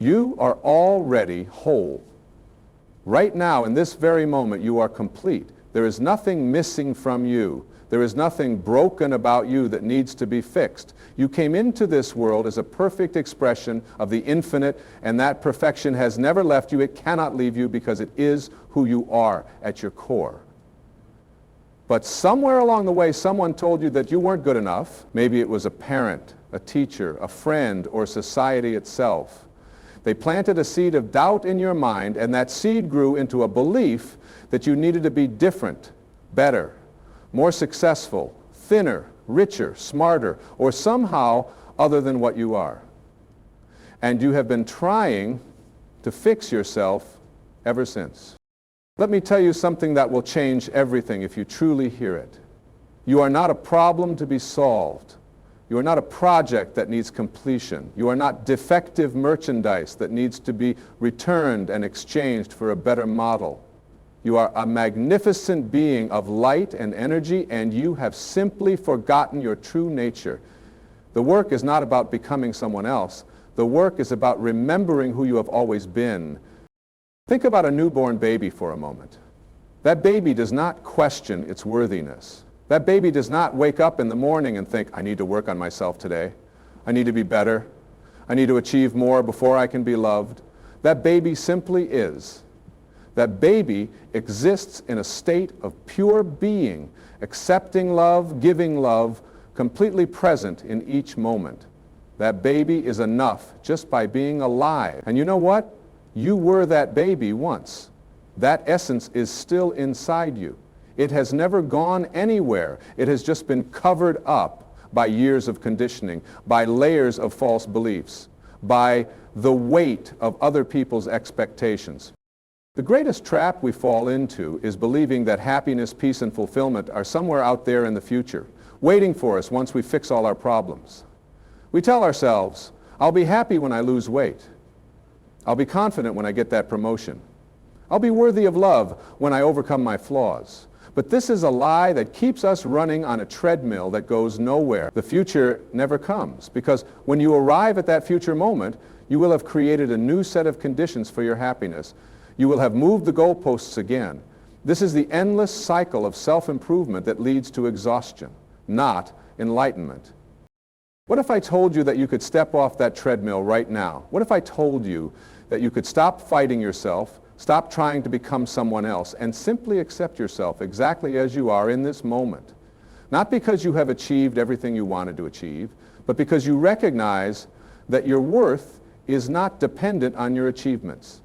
You are already whole. Right now, in this very moment, you are complete. There is nothing missing from you. There is nothing broken about you that needs to be fixed. You came into this world as a perfect expression of the infinite, and that perfection has never left you. It cannot leave you because it is who you are at your core. But somewhere along the way, someone told you that you weren't good enough. Maybe it was a parent, a teacher, a friend, or society itself. They planted a seed of doubt in your mind, and that seed grew into a belief that you needed to be different, better, more successful, thinner, richer, smarter, or somehow other than what you are. And you have been trying to fix yourself ever since. Let me tell you something that will change everything if you truly hear it. You are not a problem to be solved. You are not a project that needs completion. You are not defective merchandise that needs to be returned and exchanged for a better model. You are a magnificent being of light and energy, and you have simply forgotten your true nature. The work is not about becoming someone else. The work is about remembering who you have always been. Think about a newborn baby for a moment. That baby does not question its worthiness. That baby does not wake up in the morning and think, I need to work on myself today. I need to be better. I need to achieve more before I can be loved. That baby simply is. That baby exists in a state of pure being, accepting love, giving love, completely present in each moment. That baby is enough just by being alive. And you know what? You were that baby once. That essence is still inside you. It has never gone anywhere. It has just been covered up by years of conditioning, by layers of false beliefs, by the weight of other people's expectations. The greatest trap we fall into is believing that happiness, peace, and fulfillment are somewhere out there in the future, waiting for us once we fix all our problems. We tell ourselves, I'll be happy when I lose weight. I'll be confident when I get that promotion. I'll be worthy of love when I overcome my flaws. But this is a lie that keeps us running on a treadmill that goes nowhere. The future never comes, because when you arrive at that future moment, you will have created a new set of conditions for your happiness. You will have moved the goalposts again. This is the endless cycle of self-improvement that leads to exhaustion, not enlightenment. What if I told you that you could step off that treadmill right now? What if I told you that you could stop fighting yourself, stop trying to become someone else, and simply accept yourself exactly as you are in this moment? Not because you have achieved everything you wanted to achieve, but because you recognize that your worth is not dependent on your achievements.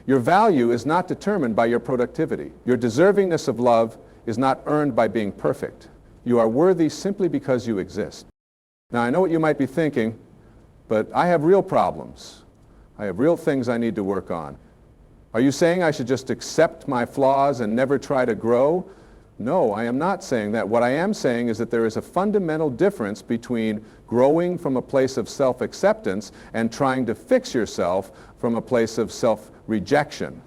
Your value is not determined by your productivity. Your deservingness of love is not earned by being perfect. You are worthy simply because you exist. Now, I know what you might be thinking, but I have real problems. I have real things I need to work on. Are you saying I should just accept my flaws and never try to grow? No, I am not saying that. What I am saying is that there is a fundamental difference between growing from a place of self-acceptance and trying to fix yourself from a place of self-rejection.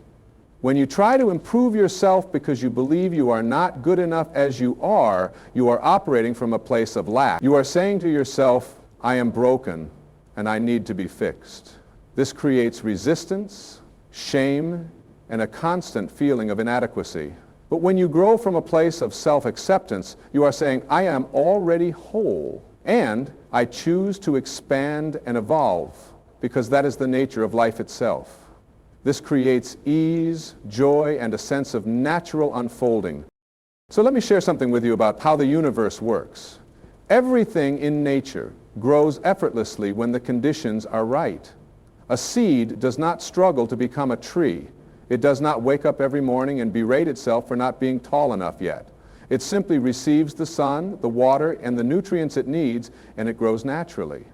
When you try to improve yourself because you believe you are not good enough as you are operating from a place of lack. You are saying to yourself, I am broken and I need to be fixed. This creates resistance, shame, and a constant feeling of inadequacy. But when you grow from a place of self-acceptance, you are saying, I am already whole, and I choose to expand and evolve, because that is the nature of life itself. This creates ease, joy, and a sense of natural unfolding. So let me share something with you about how the universe works. Everything in nature grows effortlessly when the conditions are right. A seed does not struggle to become a tree. It does not wake up every morning and berate itself for not being tall enough yet. It simply receives the sun, the water, and the nutrients it needs, and it grows naturally.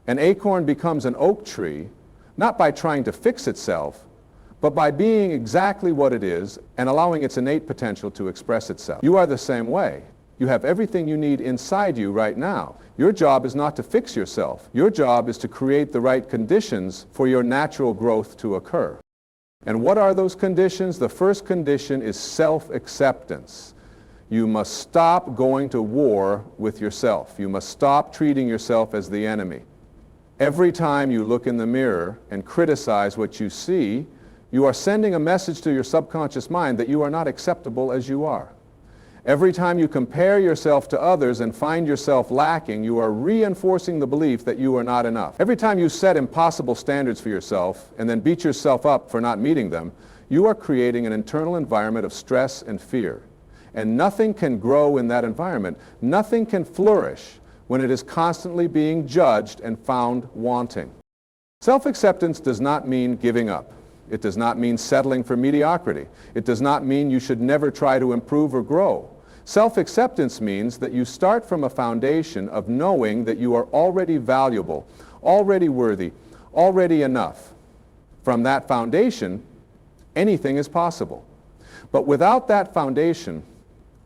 An acorn becomes an oak tree, not by trying to fix itself, but by being exactly what it is and allowing its innate potential to express itself. You are the same way. You have everything you need inside you right now. Your job is not to fix yourself. Your job is to create the right conditions for your natural growth to occur. And what are those conditions? The first condition is self-acceptance. You must stop going to war with yourself. You must stop treating yourself as the enemy. Every time you look in the mirror and criticize what you see, you are sending a message to your subconscious mind that you are not acceptable as you are. Every time you compare yourself to others and find yourself lacking, you are reinforcing the belief that you are not enough. Every time you set impossible standards for yourself and then beat yourself up for not meeting them, you are creating an internal environment of stress and fear. And nothing can grow in that environment. Nothing can flourish when it is constantly being judged and found wanting. Self-acceptance does not mean giving up. It does not mean settling for mediocrity. It does not mean you should never try to improve or grow. Self-acceptance means that you start from a foundation of knowing that you are already valuable, already worthy, already enough. From that foundation, anything is possible. But without that foundation,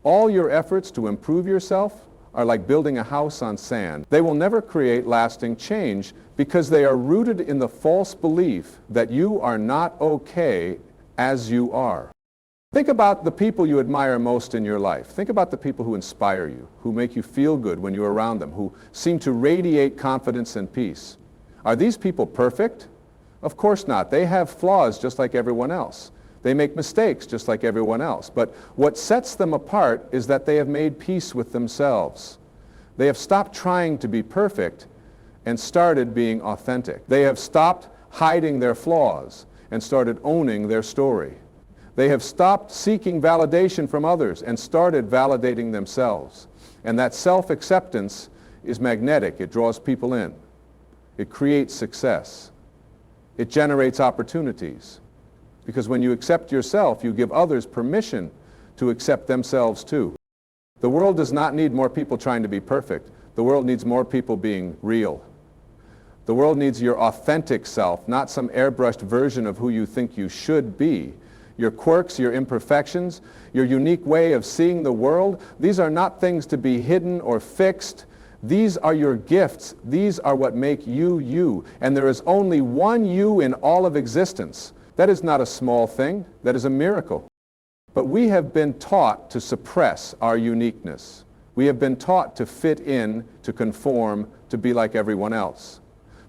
all your efforts to improve yourself are like building a house on sand. They will never create lasting change because they are rooted in the false belief that you are not okay as you are. Think about the people you admire most in your life. Think about the people who inspire you, who make you feel good when you're around them, who seem to radiate confidence and peace. Are these people perfect? Of course not. They have flaws just like everyone else. They make mistakes just like everyone else. But what sets them apart is that they have made peace with themselves. They have stopped trying to be perfect and started being authentic. They have stopped hiding their flaws and started owning their story. They have stopped seeking validation from others and started validating themselves. And that self-acceptance is magnetic. It draws people in. It creates success. It generates opportunities. Because when you accept yourself, you give others permission to accept themselves too. The world does not need more people trying to be perfect. The world needs more people being real. The world needs your authentic self, not some airbrushed version of who you think you should be. Your quirks, your imperfections, your unique way of seeing the world, these are not things to be hidden or fixed. These are your gifts. These are what make you, you. And there is only one you in all of existence. That is not a small thing. That is a miracle. But we have been taught to suppress our uniqueness. We have been taught to fit in, to conform, to be like everyone else.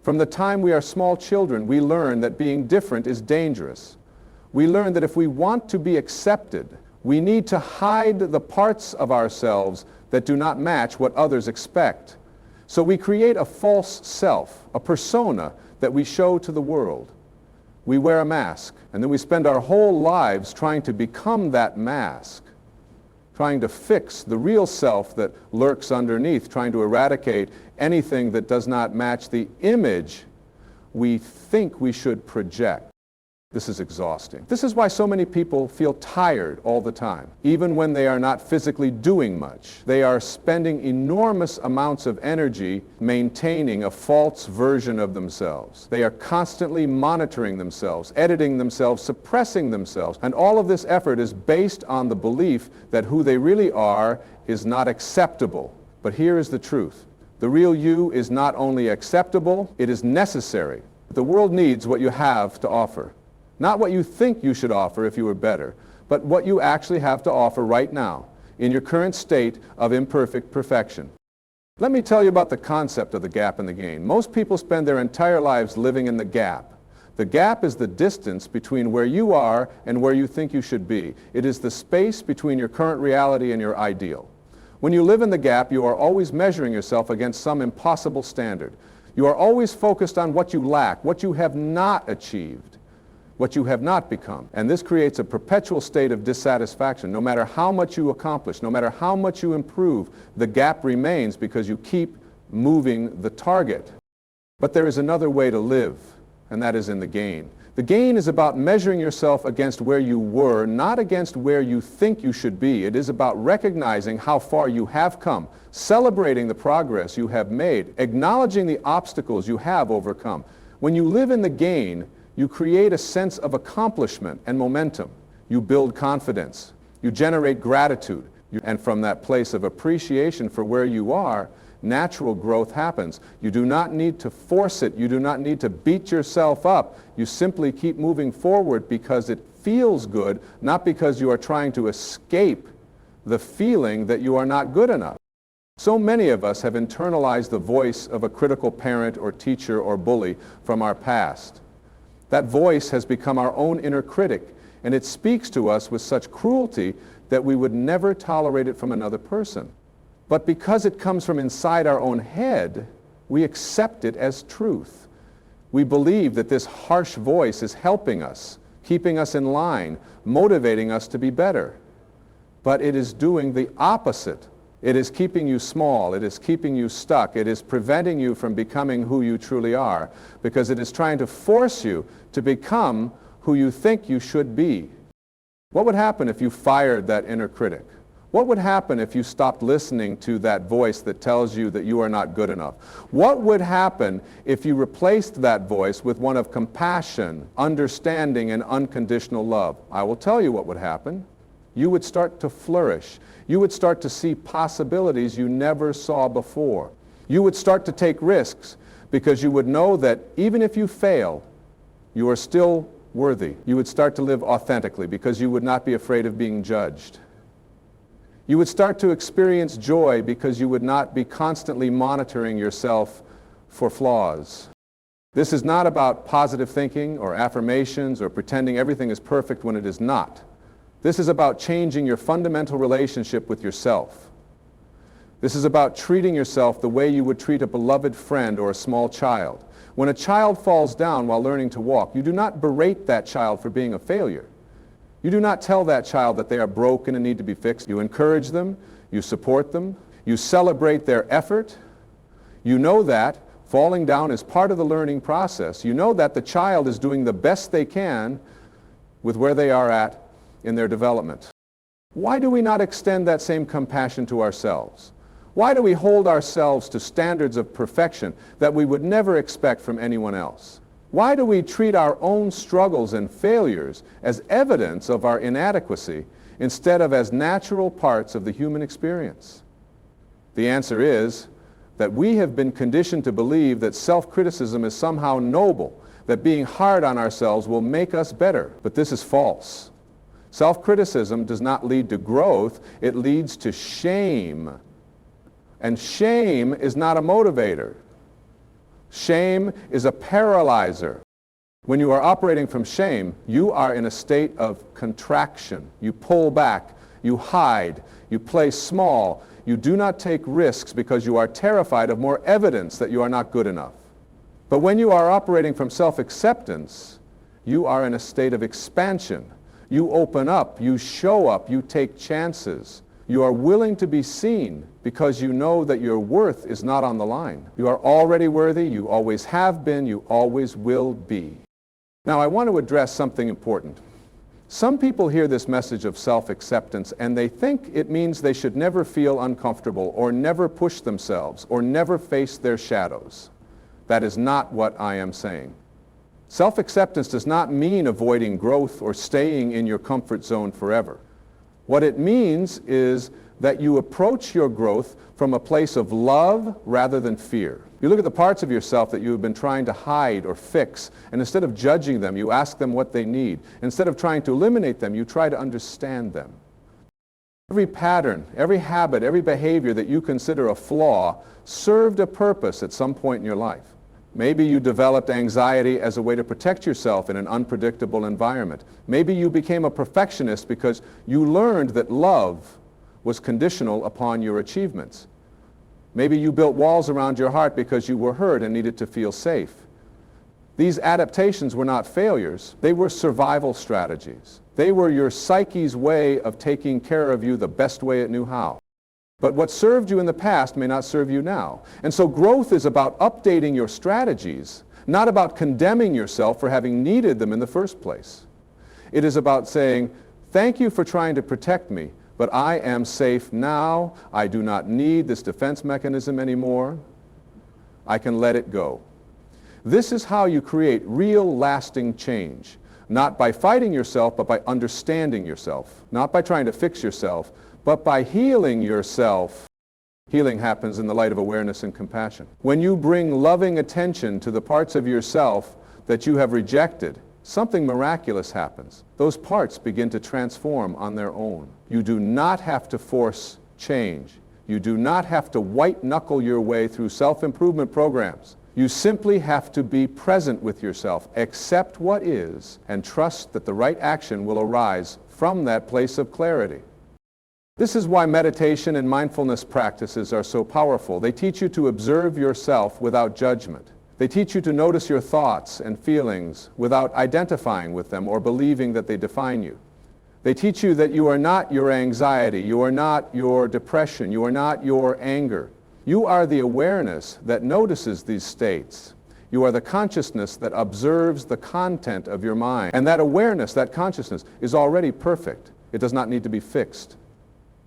From the time we are small children, we learn that being different is dangerous. We learn that if we want to be accepted, we need to hide the parts of ourselves that do not match what others expect. So we create a false self, a persona that we show to the world. We wear a mask, and then we spend our whole lives trying to become that mask, trying to fix the real self that lurks underneath, trying to eradicate anything that does not match the image we think we should project. This is exhausting. This is why so many people feel tired all the time. Even when they are not physically doing much, they are spending enormous amounts of energy maintaining a false version of themselves. They are constantly monitoring themselves, editing themselves, suppressing themselves. And all of this effort is based on the belief that who they really are is not acceptable. But here is the truth. The real you is not only acceptable, it is necessary. The world needs what you have to offer. Not what you think you should offer if you were better, but what you actually have to offer right now in your current state of imperfect perfection. Let me tell you about the concept of the gap and the gain. Most people spend their entire lives living in the gap. The gap is the distance between where you are and where you think you should be. It is the space between your current reality and your ideal. When you live in the gap, you are always measuring yourself against some impossible standard. You are always focused on what you lack, what you have not achieved, what you have not become. And this creates a perpetual state of dissatisfaction. No matter how much you accomplish, no matter how much you improve, the gap remains because you keep moving the target. But there is another way to live, and that is in the gain. The gain is about measuring yourself against where you were, not against where you think you should be. It is about recognizing how far you have come, celebrating the progress you have made, acknowledging the obstacles you have overcome. When you live in the gain, you create a sense of accomplishment and momentum. You build confidence. You generate gratitude. And from that place of appreciation for where you are, natural growth happens. You do not need to force it. You do not need to beat yourself up. You simply keep moving forward because it feels good, not because you are trying to escape the feeling that you are not good enough. So many of us have internalized the voice of a critical parent or teacher or bully from our past. That voice has become our own inner critic, and it speaks to us with such cruelty that we would never tolerate it from another person. But because it comes from inside our own head, we accept it as truth. We believe that this harsh voice is helping us, keeping us in line, motivating us to be better. But it is doing the opposite. It is keeping you small. It is keeping you stuck. It is preventing you from becoming who you truly are, because it is trying to force you to become who you think you should be. What would happen if you fired that inner critic? What would happen if you stopped listening to that voice that tells you that you are not good enough? What would happen if you replaced that voice with one of compassion, understanding, and unconditional love? I will tell you what would happen. You would start to flourish. You would start to see possibilities you never saw before. You would start to take risks because you would know that even if you fail, you are still worthy. You would start to live authentically because you would not be afraid of being judged. You would start to experience joy because you would not be constantly monitoring yourself for flaws. This is not about positive thinking or affirmations or pretending everything is perfect when it is not. This is about changing your fundamental relationship with yourself. This is about treating yourself the way you would treat a beloved friend or a small child. When a child falls down while learning to walk, you do not berate that child for being a failure. You do not tell that child that they are broken and need to be fixed. You encourage them, you support them, you celebrate their effort. You know that falling down is part of the learning process. You know that the child is doing the best they can with where they are at in their development. Why do we not extend that same compassion to ourselves? Why do we hold ourselves to standards of perfection that we would never expect from anyone else? Why do we treat our own struggles and failures as evidence of our inadequacy instead of as natural parts of the human experience? The answer is that we have been conditioned to believe that self-criticism is somehow noble, that being hard on ourselves will make us better. But this is false. Self-criticism does not lead to growth, it leads to shame. And shame is not a motivator. Shame is a paralyzer. When you are operating from shame, you are in a state of contraction. You pull back, you hide, you play small. You do not take risks because you are terrified of more evidence that you are not good enough. But when you are operating from self-acceptance, you are in a state of expansion. You open up, you show up, you take chances. You are willing to be seen because you know that your worth is not on the line. You are already worthy, you always have been, you always will be. Now I want to address something important. Some people hear this message of self-acceptance and they think it means they should never feel uncomfortable or never push themselves or never face their shadows. That is not what I am saying. Self-acceptance does not mean avoiding growth or staying in your comfort zone forever. What it means is that you approach your growth from a place of love rather than fear. You look at the parts of yourself that you have been trying to hide or fix, and instead of judging them, you ask them what they need. Instead of trying to eliminate them, you try to understand them. Every pattern, every habit, every behavior that you consider a flaw served a purpose at some point in your life. Maybe you developed anxiety as a way to protect yourself in an unpredictable environment. Maybe you became a perfectionist because you learned that love was conditional upon your achievements. Maybe you built walls around your heart because you were hurt and needed to feel safe. These adaptations were not failures. They were survival strategies. They were your psyche's way of taking care of you the best way it knew how. But what served you in the past may not serve you now. And so growth is about updating your strategies, not about condemning yourself for having needed them in the first place. It is about saying, thank you for trying to protect me, but I am safe now. I do not need this defense mechanism anymore. I can let it go. This is how you create real lasting change, not by fighting yourself, but by understanding yourself, not by trying to fix yourself, but by healing yourself. Healing happens in the light of awareness and compassion. When you bring loving attention to the parts of yourself that you have rejected, something miraculous happens. Those parts begin to transform on their own. You do not have to force change. You do not have to white-knuckle your way through self-improvement programs. You simply have to be present with yourself, accept what is, and trust that the right action will arise from that place of clarity. This is why meditation and mindfulness practices are so powerful. They teach you to observe yourself without judgment. They teach you to notice your thoughts and feelings without identifying with them or believing that they define you. They teach you that you are not your anxiety, you are not your depression, you are not your anger. You are the awareness that notices these states. You are the consciousness that observes the content of your mind. And that awareness, that consciousness, is already perfect. It does not need to be fixed.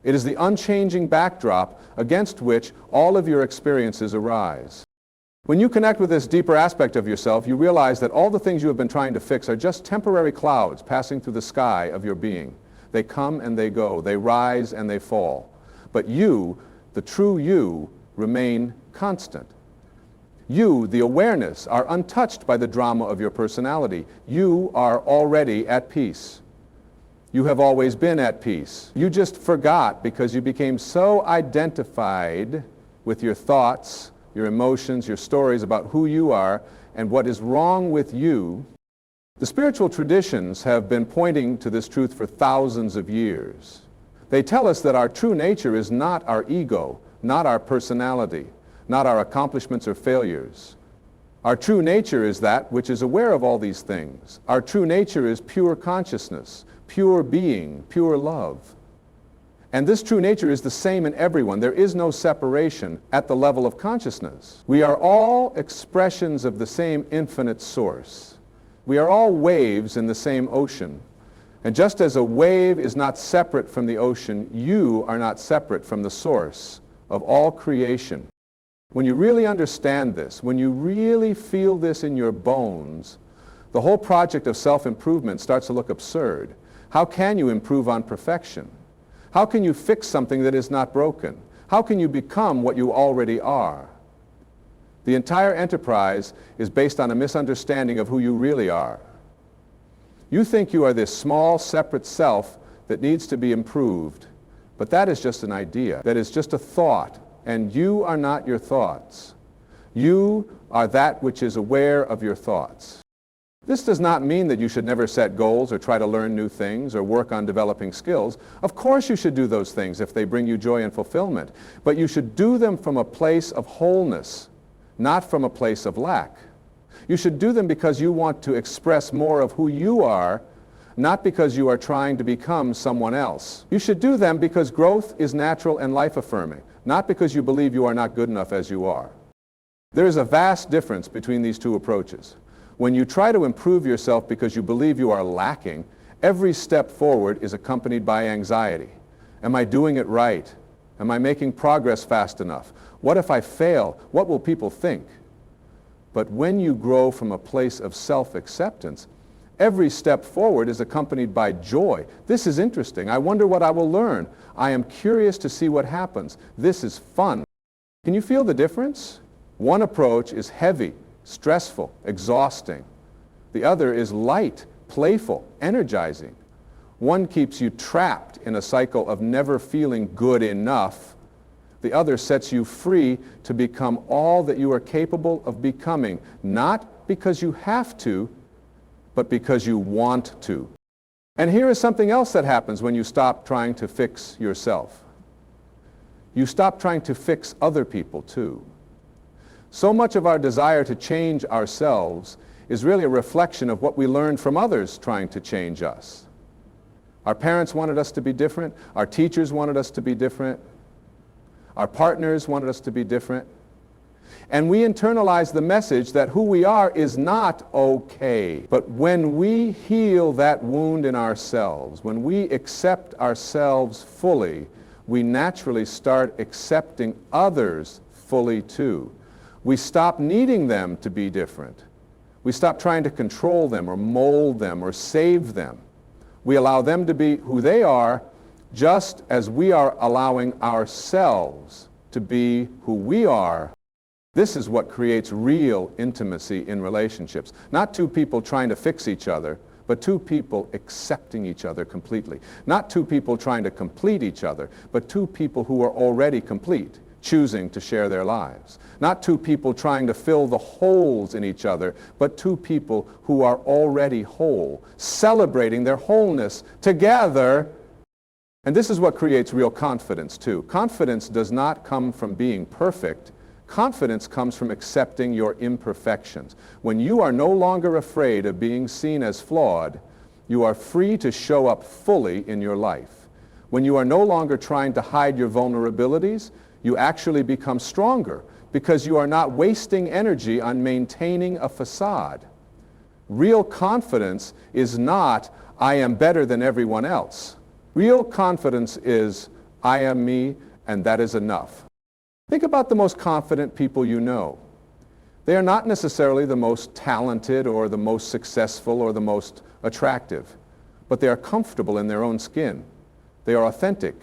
It is the unchanging backdrop against which all of your experiences arise. When you connect with this deeper aspect of yourself, you realize that all the things you have been trying to fix are just temporary clouds passing through the sky of your being. They come and they go. They rise and they fall. But you, the true you, remain constant. You, the awareness, are untouched by the drama of your personality. You are already at peace. You have always been at peace. You just forgot because you became so identified with your thoughts, your emotions, your stories about who you are and what is wrong with you. The spiritual traditions have been pointing to this truth for thousands of years. They tell us that our true nature is not our ego, not our personality, not our accomplishments or failures. Our true nature is that which is aware of all these things. Our true nature is pure consciousness, pure being, pure love. And this true nature is the same in everyone. There is no separation at the level of consciousness. We are all expressions of the same infinite source. We are all waves in the same ocean. And just as a wave is not separate from the ocean, you are not separate from the source of all creation. When you really understand this, when you really feel this in your bones, the whole project of self-improvement starts to look absurd. How can you improve on perfection? How can you fix something that is not broken? How can you become what you already are? The entire enterprise is based on a misunderstanding of who you really are. You think you are this small, separate self that needs to be improved, but that is just an idea. That is just a thought, and you are not your thoughts. You are that which is aware of your thoughts. This does not mean that you should never set goals or try to learn new things or work on developing skills. Of course you should do those things if they bring you joy and fulfillment, but you should do them from a place of wholeness, not from a place of lack. You should do them because you want to express more of who you are, not because you are trying to become someone else. You should do them because growth is natural and life-affirming, not because you believe you are not good enough as you are. There is a vast difference between these two approaches. When you try to improve yourself because you believe you are lacking, every step forward is accompanied by anxiety. Am I doing it right? Am I making progress fast enough? What if I fail? What will people think? But when you grow from a place of self-acceptance, every step forward is accompanied by joy. This is interesting. I wonder what I will learn. I am curious to see what happens. This is fun. Can you feel the difference? One approach is heavy, stressful, exhausting. The other is light, playful, energizing. One keeps you trapped in a cycle of never feeling good enough. The other sets you free to become all that you are capable of becoming, not because you have to, but because you want to. And here is something else that happens when you stop trying to fix yourself. You stop trying to fix other people too. So much of our desire to change ourselves is really a reflection of what we learned from others trying to change us. Our parents wanted us to be different. Our teachers wanted us to be different. Our partners wanted us to be different. And we internalize the message that who we are is not okay. But when we heal that wound in ourselves, when we accept ourselves fully, we naturally start accepting others fully too. We stop needing them to be different. We stop trying to control them or mold them or save them. We allow them to be who they are, just as we are allowing ourselves to be who we are. This is what creates real intimacy in relationships. Not two people trying to fix each other, but two people accepting each other completely. Not two people trying to complete each other, but two people who are already complete, choosing to share their lives. Not two people trying to fill the holes in each other, but two people who are already whole, celebrating their wholeness together. And this is what creates real confidence, too. Confidence does not come from being perfect. Confidence comes from accepting your imperfections. When you are no longer afraid of being seen as flawed, you are free to show up fully in your life. When you are no longer trying to hide your vulnerabilities, you actually become stronger because you are not wasting energy on maintaining a facade. Real confidence is not, I am better than everyone else. Real confidence is, I am me, and that is enough. Think about the most confident people you know. They are not necessarily the most talented or the most successful or the most attractive, but they are comfortable in their own skin. They are authentic.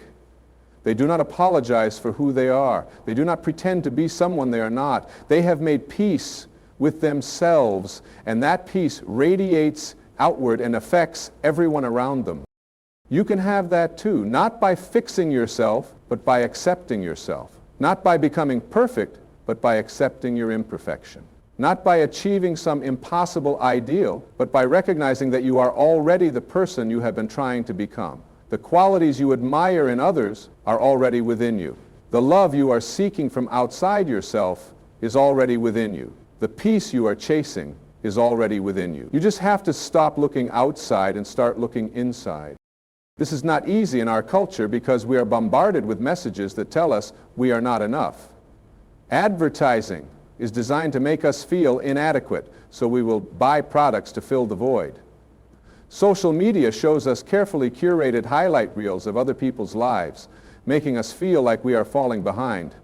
They do not apologize for who they are. They do not pretend to be someone they are not. They have made peace with themselves, and that peace radiates outward and affects everyone around them. You can have that too, not by fixing yourself, but by accepting yourself. Not by becoming perfect, but by accepting your imperfection. Not by achieving some impossible ideal, but by recognizing that you are already the person you have been trying to become. The qualities you admire in others are already within you. The love you are seeking from outside yourself is already within you. The peace you are chasing is already within you. You just have to stop looking outside and start looking inside. This is not easy in our culture because we are bombarded with messages that tell us we are not enough. Advertising is designed to make us feel inadequate, so we will buy products to fill the void. Social media shows us carefully curated highlight reels of other people's lives, making us feel like we are falling behind.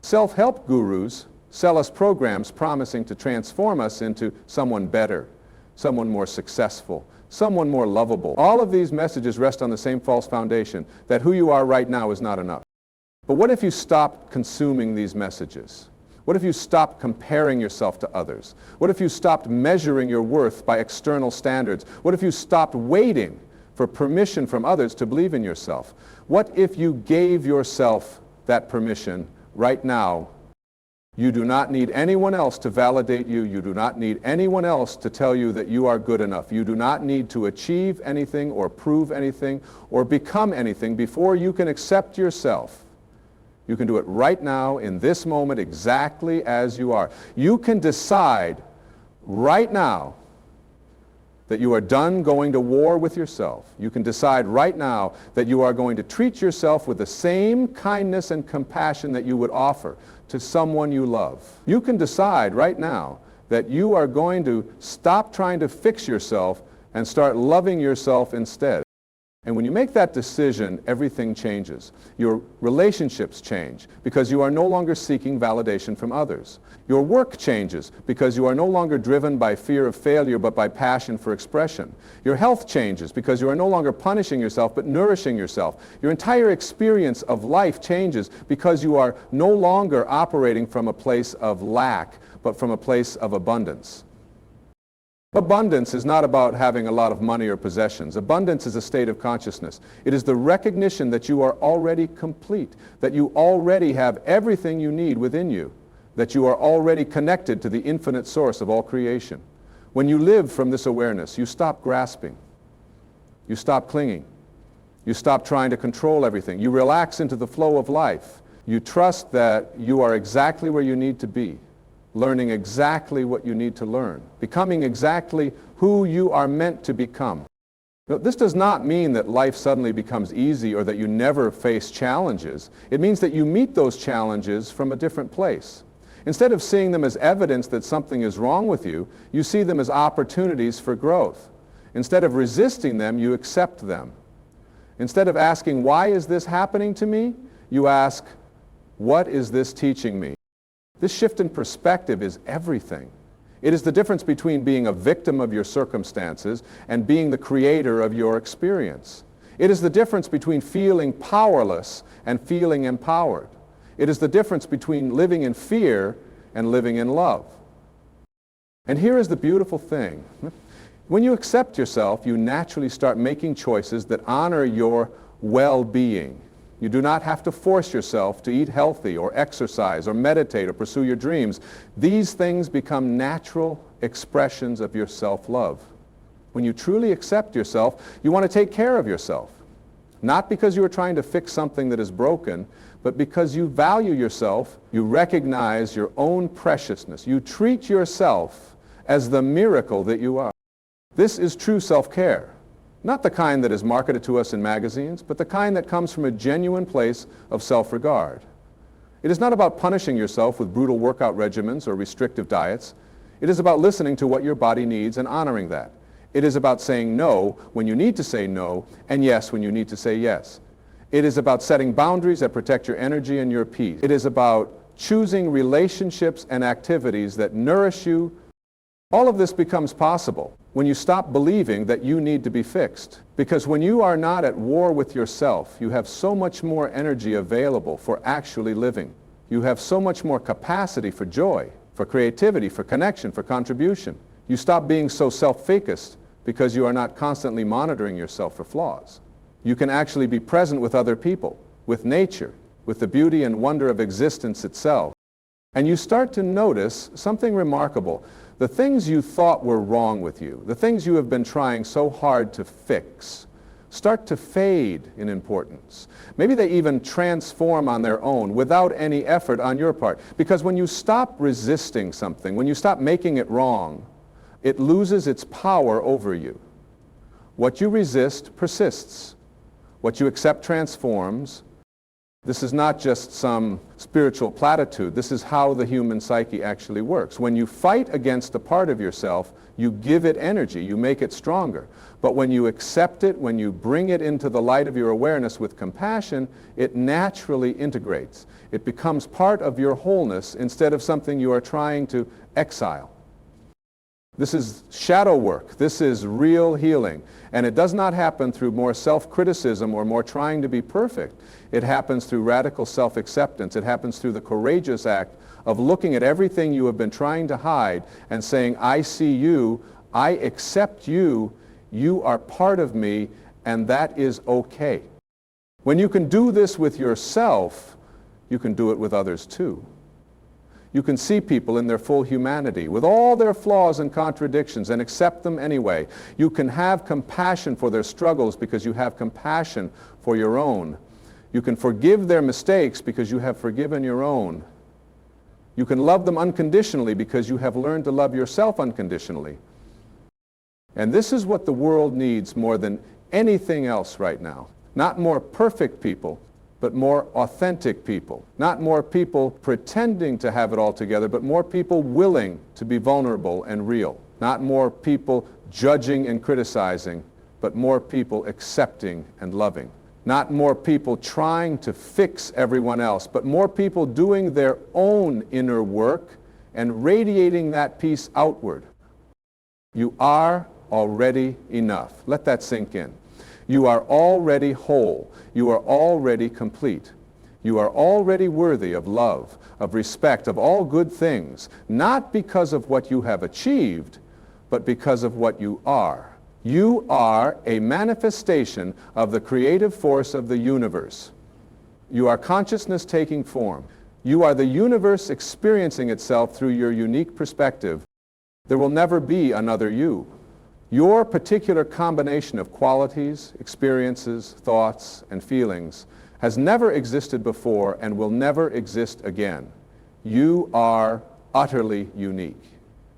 Self-help gurus sell us programs promising to transform us into someone better, someone more successful, someone more lovable. All of these messages rest on the same false foundation, that who you are right now is not enough. But what if you stopped consuming these messages? What if you stopped comparing yourself to others? What if you stopped measuring your worth by external standards? What if you stopped waiting for permission from others to believe in yourself? What if you gave yourself that permission right now? You do not need anyone else to validate you. You do not need anyone else to tell you that you are good enough. You do not need to achieve anything or prove anything or become anything before you can accept yourself. You can do it right now in this moment exactly as you are. You can decide right now that you are done going to war with yourself. You can decide right now that you are going to treat yourself with the same kindness and compassion that you would offer to someone you love. You can decide right now that you are going to stop trying to fix yourself and start loving yourself instead. And when you make that decision, everything changes. Your relationships change because you are no longer seeking validation from others. Your work changes because you are no longer driven by fear of failure but by passion for expression. Your health changes because you are no longer punishing yourself but nourishing yourself. Your entire experience of life changes because you are no longer operating from a place of lack but from a place of abundance. Abundance is not about having a lot of money or possessions. Abundance is a state of consciousness. It is the recognition that you are already complete, that you already have everything you need within you, that you are already connected to the infinite source of all creation. When you live from this awareness, you stop grasping. You stop clinging. You stop trying to control everything. You relax into the flow of life. You trust that you are exactly where you need to be, learning exactly what you need to learn, becoming exactly who you are meant to become. Now, this does not mean that life suddenly becomes easy or that you never face challenges. It means that you meet those challenges from a different place. Instead of seeing them as evidence that something is wrong with you, you see them as opportunities for growth. Instead of resisting them, you accept them. Instead of asking, why is this happening to me? You ask, what is this teaching me? This shift in perspective is everything. It is the difference between being a victim of your circumstances and being the creator of your experience. It is the difference between feeling powerless and feeling empowered. It is the difference between living in fear and living in love. And here is the beautiful thing. When you accept yourself, you naturally start making choices that honor your well-being. You do not have to force yourself to eat healthy or exercise or meditate or pursue your dreams. These things become natural expressions of your self-love. When you truly accept yourself, you want to take care of yourself. Not because you are trying to fix something that is broken, but because you value yourself, you recognize your own preciousness. You treat yourself as the miracle that you are. This is true self-care. Not the kind that is marketed to us in magazines, but the kind that comes from a genuine place of self-regard. It is not about punishing yourself with brutal workout regimens or restrictive diets. It is about listening to what your body needs and honoring that. It is about saying no when you need to say no, and yes when you need to say yes. It is about setting boundaries that protect your energy and your peace. It is about choosing relationships and activities that nourish you. All of this becomes possible when you stop believing that you need to be fixed. Because when you are not at war with yourself, you have so much more energy available for actually living. You have so much more capacity for joy, for creativity, for connection, for contribution. You stop being so self-focused because you are not constantly monitoring yourself for flaws. You can actually be present with other people, with nature, with the beauty and wonder of existence itself. And you start to notice something remarkable. The things you thought were wrong with you, the things you have been trying so hard to fix, start to fade in importance. Maybe they even transform on their own without any effort on your part. Because when you stop resisting something, when you stop making it wrong, it loses its power over you. What you resist persists. What you accept transforms. This is not just some spiritual platitude. This is how the human psyche actually works. When you fight against a part of yourself, you give it energy, you make it stronger. But when you accept it, when you bring it into the light of your awareness with compassion, it naturally integrates. It becomes part of your wholeness instead of something you are trying to exile. This is shadow work. This is real healing. And it does not happen through more self-criticism or more trying to be perfect. It happens through radical self-acceptance. It happens through the courageous act of looking at everything you have been trying to hide and saying, I see you, I accept you, you are part of me, and that is okay. When you can do this with yourself, you can do it with others too. You can see people in their full humanity, with all their flaws and contradictions, and accept them anyway. You can have compassion for their struggles because you have compassion for your own. You can forgive their mistakes because you have forgiven your own. You can love them unconditionally because you have learned to love yourself unconditionally. And this is what the world needs more than anything else right now. Not more perfect people, but more authentic people. Not more people pretending to have it all together, but more people willing to be vulnerable and real. Not more people judging and criticizing, but more people accepting and loving. Not more people trying to fix everyone else, but more people doing their own inner work and radiating that peace outward. You are already enough. Let that sink in. You are already whole. You are already complete. You are already worthy of love, of respect, of all good things, not because of what you have achieved, but because of what you are. You are a manifestation of the creative force of the universe. You are consciousness taking form. You are the universe experiencing itself through your unique perspective. There will never be another you. Your particular combination of qualities, experiences, thoughts, and feelings has never existed before and will never exist again. You are utterly unique.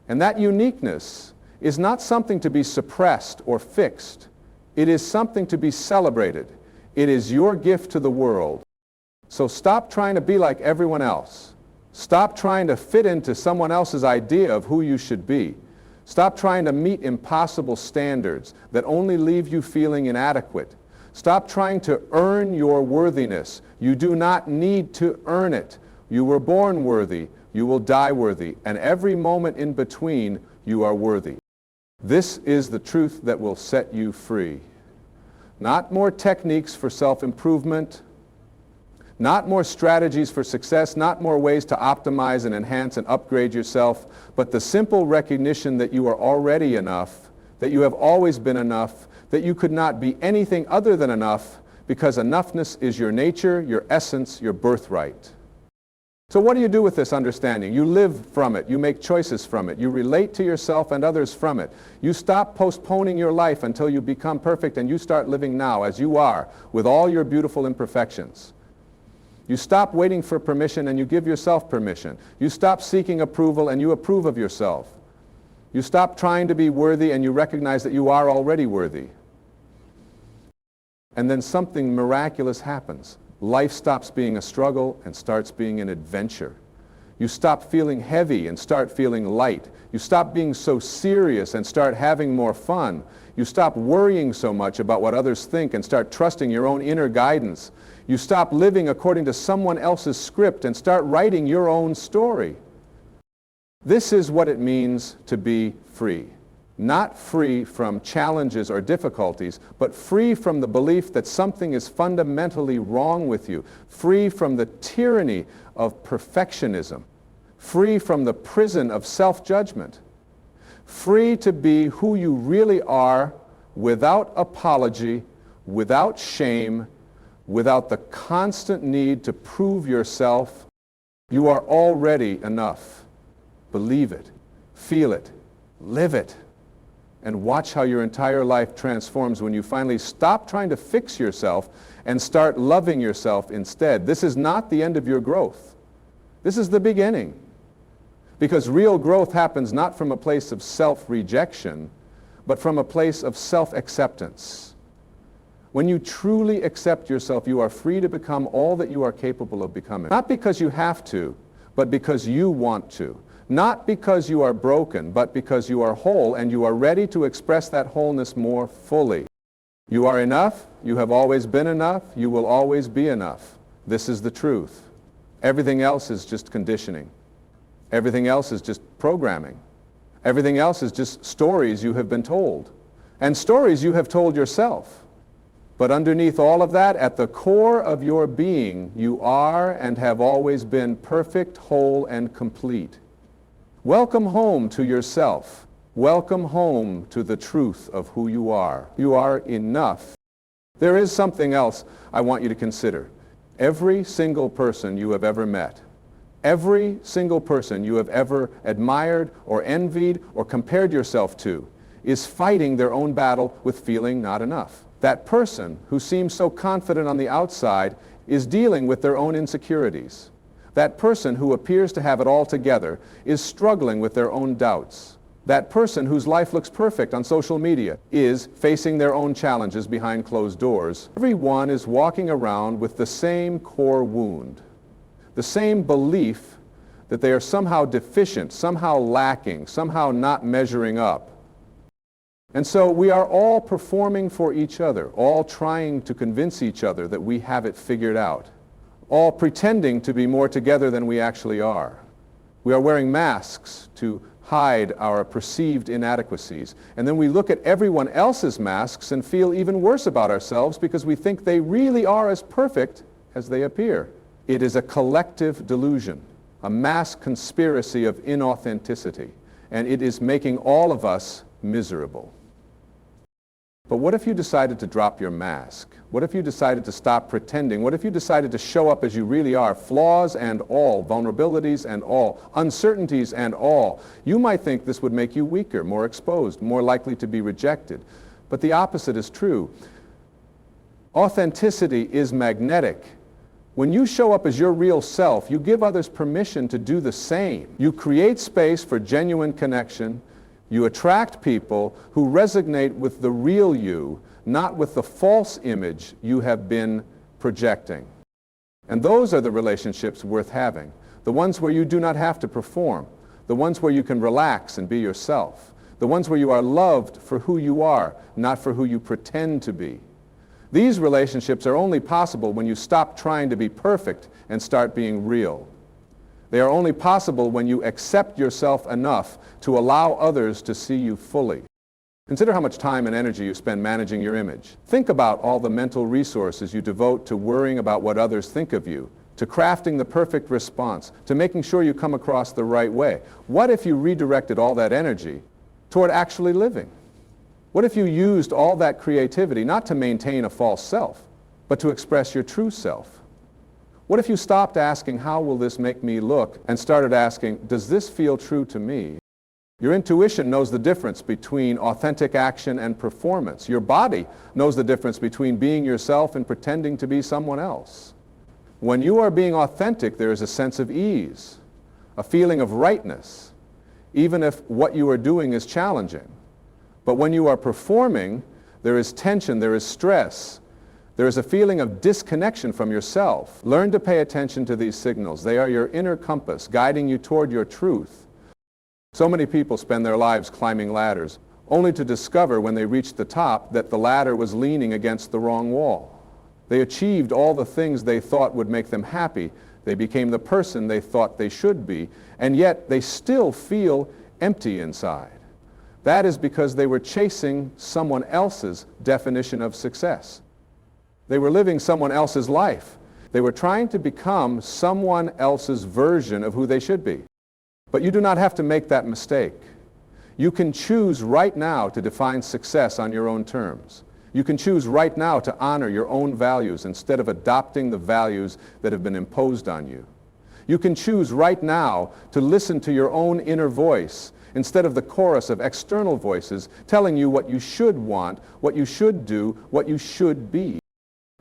And that uniqueness is not something to be suppressed or fixed. It is something to be celebrated. It is your gift to the world. So stop trying to be like everyone else. Stop trying to fit into someone else's idea of who you should be. Stop trying to meet impossible standards that only leave you feeling inadequate. Stop trying to earn your worthiness. You do not need to earn it. You were born worthy. You will die worthy. And every moment in between, you are worthy. This is the truth that will set you free. Not more techniques for self-improvement, not more strategies for success, not more ways to optimize and enhance and upgrade yourself, but the simple recognition that you are already enough, that you have always been enough, that you could not be anything other than enough, because enoughness is your nature, your essence, your birthright. So what do you do with this understanding? You live from it. You make choices from it. You relate to yourself and others from it. You stop postponing your life until you become perfect, and you start living now as you are, with all your beautiful imperfections. You stop waiting for permission and you give yourself permission. You stop seeking approval and you approve of yourself. You stop trying to be worthy and you recognize that you are already worthy. And then something miraculous happens. Life stops being a struggle and starts being an adventure. You stop feeling heavy and start feeling light. You stop being so serious and start having more fun. You stop worrying so much about what others think and start trusting your own inner guidance. You stop living according to someone else's script and start writing your own story. This is what it means to be free. Not free from challenges or difficulties, but free from the belief that something is fundamentally wrong with you, free from the tyranny of perfectionism, free from the prison of self-judgment, free to be who you really are without apology, without shame, without the constant need to prove yourself. You are already enough. Believe it, feel it, live it. And watch how your entire life transforms when you finally stop trying to fix yourself and start loving yourself instead. This is not the end of your growth. This is the beginning. Because real growth happens not from a place of self-rejection, but from a place of self-acceptance. When you truly accept yourself, you are free to become all that you are capable of becoming. Not because you have to, but because you want to. Not because you are broken, but because you are whole and you are ready to express that wholeness more fully. You are enough, you have always been enough, you will always be enough. This is the truth. Everything else is just conditioning. Everything else is just programming. Everything else is just stories you have been told. And stories you have told yourself. But underneath all of that, at the core of your being, you are and have always been perfect, whole, and complete. Welcome home to yourself. Welcome home to the truth of who you are. You are enough. There is something else I want you to consider. Every single person you have ever met, every single person you have ever admired or envied or compared yourself to is fighting their own battle with feeling not enough. That person who seems so confident on the outside is dealing with their own insecurities. That person who appears to have it all together is struggling with their own doubts. That person whose life looks perfect on social media is facing their own challenges behind closed doors. Everyone is walking around with the same core wound, the same belief that they are somehow deficient, somehow lacking, somehow not measuring up. And so we are all performing for each other, all trying to convince each other that we have it figured out, all pretending to be more together than we actually are. We are wearing masks to hide our perceived inadequacies. And then we look at everyone else's masks and feel even worse about ourselves because we think they really are as perfect as they appear. It is a collective delusion, a mass conspiracy of inauthenticity, and it is making all of us miserable. But what if you decided to drop your mask? What if you decided to stop pretending? What if you decided to show up as you really are, flaws and all, vulnerabilities and all, uncertainties and all? You might think this would make you weaker, more exposed, more likely to be rejected. But the opposite is true. Authenticity is magnetic. When you show up as your real self, you give others permission to do the same. You create space for genuine connection. You attract people who resonate with the real you, not with the false image you have been projecting. And those are the relationships worth having, the ones where you do not have to perform, the ones where you can relax and be yourself, the ones where you are loved for who you are, not for who you pretend to be. These relationships are only possible when you stop trying to be perfect and start being real. They are only possible when you accept yourself enough to allow others to see you fully. Consider how much time and energy you spend managing your image. Think about all the mental resources you devote to worrying about what others think of you, to crafting the perfect response, to making sure you come across the right way. What if you redirected all that energy toward actually living? What if you used all that creativity not to maintain a false self, but to express your true self? What if you stopped asking, how will this make me look, and started asking, does this feel true to me? Your intuition knows the difference between authentic action and performance. Your body knows the difference between being yourself and pretending to be someone else. When you are being authentic, there is a sense of ease, a feeling of rightness, even if what you are doing is challenging. But when you are performing, there is tension, there is stress, there is a feeling of disconnection from yourself. Learn to pay attention to these signals. They are your inner compass, guiding you toward your truth. So many people spend their lives climbing ladders, only to discover when they reach the top that the ladder was leaning against the wrong wall. They achieved all the things they thought would make them happy. They became the person they thought they should be, and yet they still feel empty inside. That is because they were chasing someone else's definition of success. They were living someone else's life. They were trying to become someone else's version of who they should be. But you do not have to make that mistake. You can choose right now to define success on your own terms. You can choose right now to honor your own values instead of adopting the values that have been imposed on you. You can choose right now to listen to your own inner voice instead of the chorus of external voices telling you what you should want, what you should do, what you should be.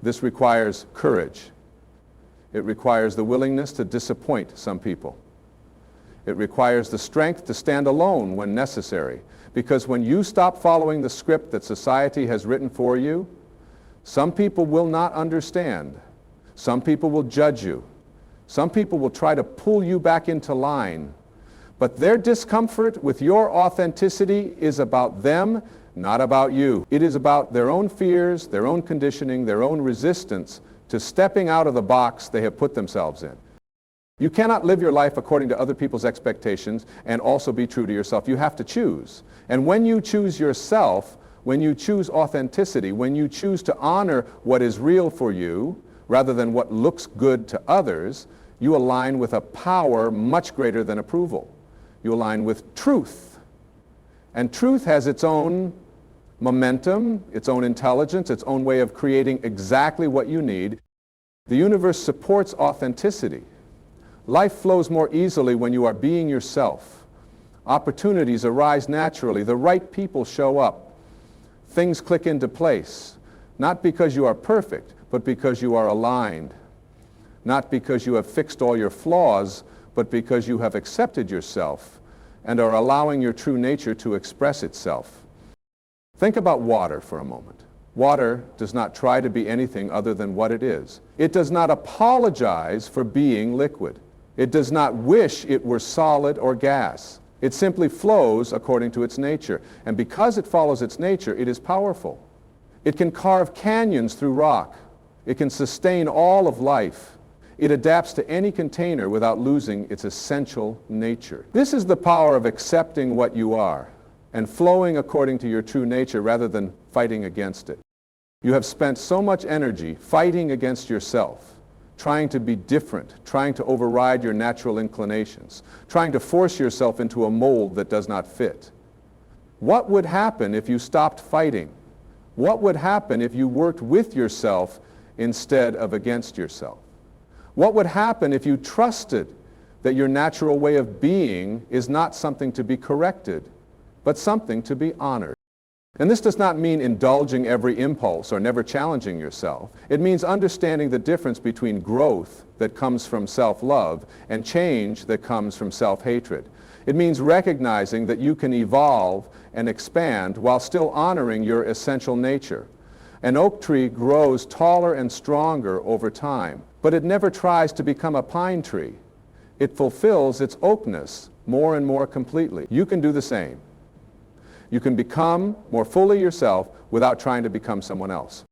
This requires courage. It requires the willingness to disappoint some people. It requires the strength to stand alone when necessary, because when you stop following the script that society has written for you, some people will not understand. Some people will judge you. Some people will try to pull you back into line. But their discomfort with your authenticity is about them, not about you. It is about their own fears, their own conditioning, their own resistance to stepping out of the box they have put themselves in. You cannot live your life according to other people's expectations and also be true to yourself. You have to choose. And when you choose yourself, when you choose authenticity, when you choose to honor what is real for you rather than what looks good to others, you align with a power much greater than approval. You align with truth. And truth has its own momentum, its own intelligence, its own way of creating exactly what you need. The universe supports authenticity. Life flows more easily when you are being yourself. Opportunities arise naturally. The right people show up. Things click into place, not because you are perfect, but because you are aligned. Not because you have fixed all your flaws, but because you have accepted yourself and are allowing your true nature to express itself. Think about water for a moment. Water does not try to be anything other than what it is. It does not apologize for being liquid. It does not wish it were solid or gas. It simply flows according to its nature. And because it follows its nature, it is powerful. It can carve canyons through rock. It can sustain all of life. It adapts to any container without losing its essential nature. This is the power of accepting what you are and flowing according to your true nature rather than fighting against it. You have spent so much energy fighting against yourself, trying to be different, trying to override your natural inclinations, trying to force yourself into a mold that does not fit. What would happen if you stopped fighting? What would happen if you worked with yourself instead of against yourself? What would happen if you trusted that your natural way of being is not something to be corrected, but something to be honored? And this does not mean indulging every impulse or never challenging yourself. It means understanding the difference between growth that comes from self-love and change that comes from self-hatred. It means recognizing that you can evolve and expand while still honoring your essential nature. An oak tree grows taller and stronger over time, but it never tries to become a pine tree. It fulfills its oakness more and more completely. You can do the same. You can become more fully yourself without trying to become someone else.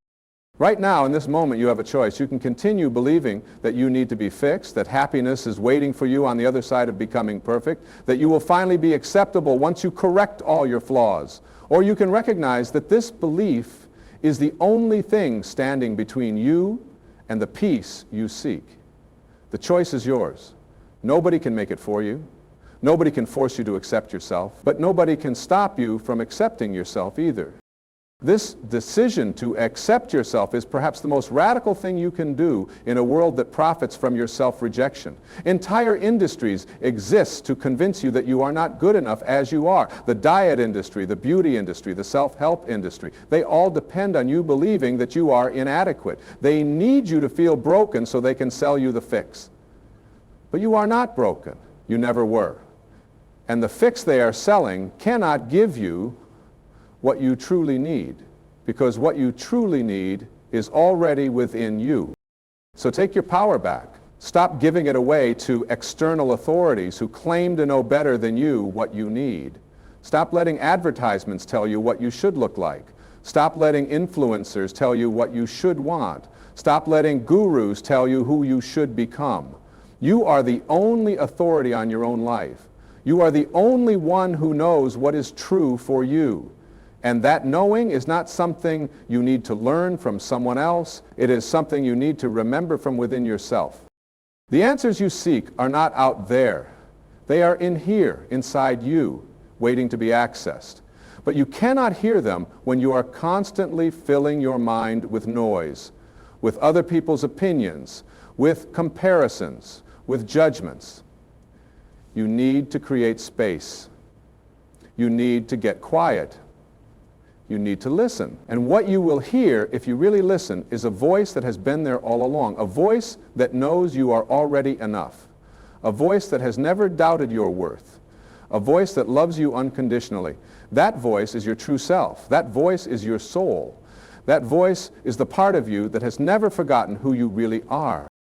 Right now, in this moment, you have a choice. You can continue believing that you need to be fixed, that happiness is waiting for you on the other side of becoming perfect, that you will finally be acceptable once you correct all your flaws. Or you can recognize that this belief is the only thing standing between you and the peace you seek. The choice is yours. Nobody can make it for you. Nobody can force you to accept yourself, but nobody can stop you from accepting yourself either. This decision to accept yourself is perhaps the most radical thing you can do in a world that profits from your self-rejection. Entire industries exist to convince you that you are not good enough as you are. The diet industry, the beauty industry, the self-help industry, they all depend on you believing that you are inadequate. They need you to feel broken so they can sell you the fix. But you are not broken. You never were. And the fix they are selling cannot give you what you truly need, because what you truly need is already within you. So take your power back. Stop giving it away to external authorities who claim to know better than you what you need. Stop letting advertisements tell you what you should look like. Stop letting influencers tell you what you should want. Stop letting gurus tell you who you should become. You are the only authority on your own life. You are the only one who knows what is true for you. And that knowing is not something you need to learn from someone else. It is something you need to remember from within yourself. The answers you seek are not out there. They are in here, inside you, waiting to be accessed. But you cannot hear them when you are constantly filling your mind with noise, with other people's opinions, with comparisons, with judgments. You need to create space. You need to get quiet. You need to listen. And what you will hear, if you really listen, is a voice that has been there all along, a voice that knows you are already enough, a voice that has never doubted your worth, a voice that loves you unconditionally. That voice is your true self. That voice is your soul. That voice is the part of you that has never forgotten who you really are.